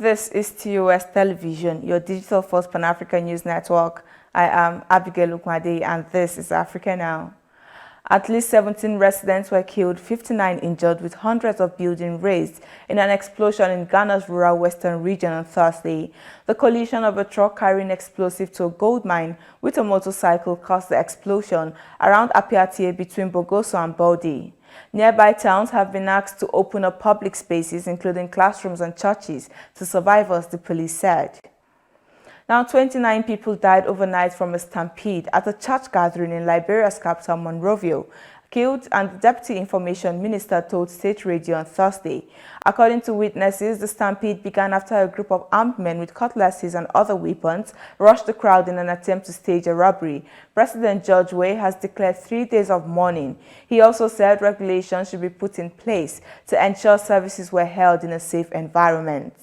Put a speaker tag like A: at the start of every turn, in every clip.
A: This is TOS Television, your digital first Pan-African news network. I am Abigail Ukmade, and this is Africa Now. At least 17 residents were killed, 59 injured, with hundreds of buildings razed in an explosion in Ghana's rural western region on Thursday. The collision of a truck carrying explosive to a gold mine with a motorcycle caused the explosion around Apiatie between Bogoso and Bode. Nearby towns have been asked to open up public spaces, including classrooms and churches, to survivors, the police said. Now, 29 people died overnight from a stampede at a church gathering in Liberia's capital, Monrovia, killed, and the Deputy Information Minister told State Radio on Thursday. According to witnesses, the stampede began after a group of armed men with cutlasses and other weapons rushed the crowd in an attempt to stage a robbery. President George Weah has declared 3 days of mourning. He also said regulations should be put in place to ensure services were held in a safe environment.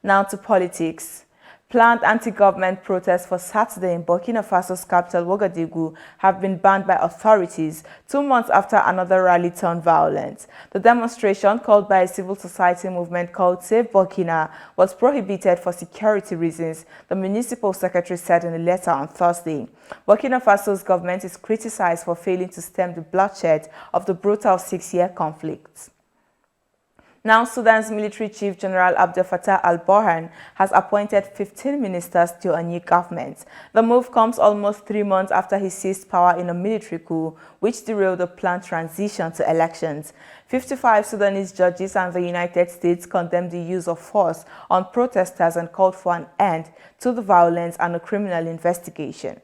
A: Now to politics. Planned anti-government protests for Saturday in Burkina Faso's capital, Ouagadougou, have been banned by authorities 2 months after another rally turned violent. The demonstration, called by a civil society movement called Save Burkina, was prohibited for security reasons, the municipal secretary said in a letter on Thursday. Burkina Faso's government is criticized for failing to stem the bloodshed of the brutal 6-year conflict. Now, Sudan's military chief, General Abdel Fattah al-Burhan, has appointed 15 ministers to a new government. The move comes almost 3 months after he seized power in a military coup, which derailed a planned transition to elections. 55 Sudanese judges and the United States condemned the use of force on protesters and called for an end to the violence and a criminal investigation.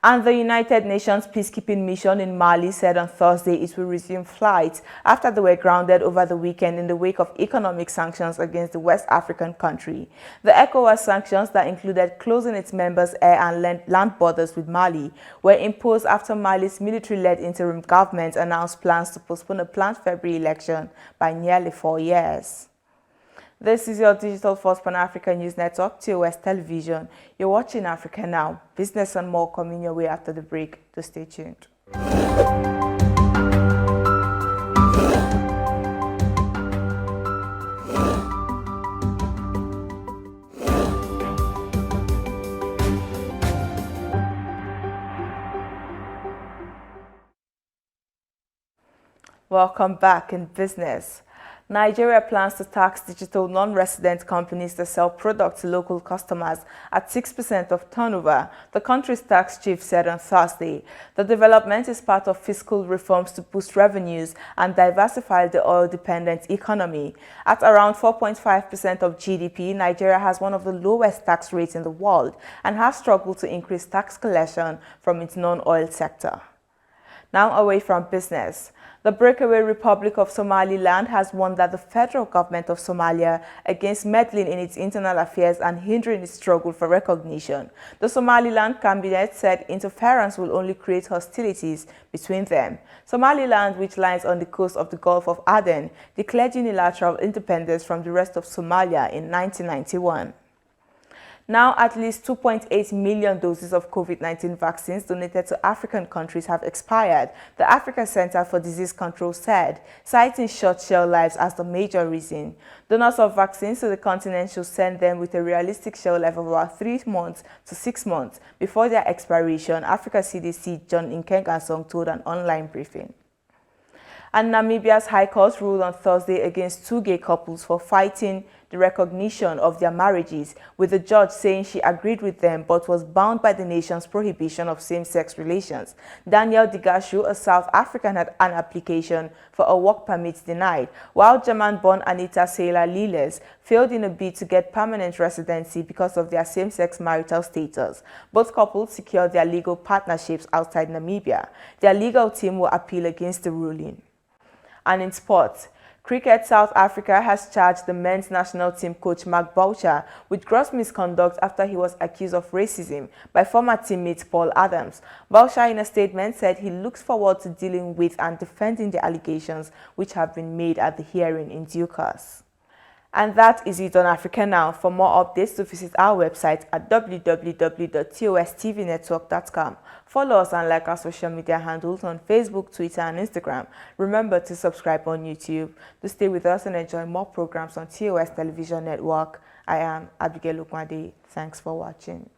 A: And the United Nations peacekeeping mission in Mali said on Thursday it will resume flights after they were grounded over the weekend in the wake of economic sanctions against the West African country. The ECOWAS sanctions that included closing its members' air and land borders with Mali were imposed after Mali's military-led interim government announced plans to postpone a planned February election by nearly 4 years. This is your digital first Pan-African news network, TOS Television. You're watching Africa Now. Business and more coming your way after the break, so stay tuned. Welcome back in business. Nigeria plans to tax digital non-resident companies that sell products to local customers at 6% of turnover, the country's tax chief said on Thursday. The development is part of fiscal reforms to boost revenues and diversify the oil-dependent economy. At around 4.5% of GDP, Nigeria has one of the lowest tax rates in the world and has struggled to increase tax collection from its non-oil sector. Now away from business. The breakaway Republic of Somaliland has warned that the federal government of Somalia against meddling in its internal affairs and hindering its struggle for recognition. The Somaliland cabinet said interference will only create hostilities between them. Somaliland, which lies on the coast of the Gulf of Aden, declared unilateral independence from the rest of Somalia in 1991. Now, at least 2.8 million doses of COVID-19 vaccines donated to African countries have expired, the Africa Center for Disease Control said, citing short shelf lives as the major reason. Donors of vaccines to the continent should send them with a realistic shelf life of about 3 months to 6 months before their expiration, Africa CDC John Nkengasong told an online briefing. And Namibia's High Court ruled on Thursday against 2 gay couples for fighting the recognition of their marriages, with the judge saying she agreed with them but was bound by the nation's prohibition of same-sex relations. Daniel Digashu, a South African, had an application for a work permit denied, while German-born Anita Saylor Liles failed in a bid to get permanent residency because of their same-sex marital status. Both couples secured their legal partnerships outside Namibia. Their legal team will appeal against the ruling. And in sports, Cricket South Africa has charged the men's national team coach Mark Boucher with gross misconduct after he was accused of racism by former teammate Paul Adams. Boucher, in a statement, said he looks forward to dealing with and defending the allegations which have been made at the hearing in due course. And that is it on Africa Now. For more updates, to visit our website at www.TOSTVNetwork.com. Follow us and like our social media handles on Facebook, Twitter, and Instagram. Remember to subscribe on YouTube. To stay with us and enjoy more programs on TOS Television Network. I am Abigail Okwade. Thanks for watching.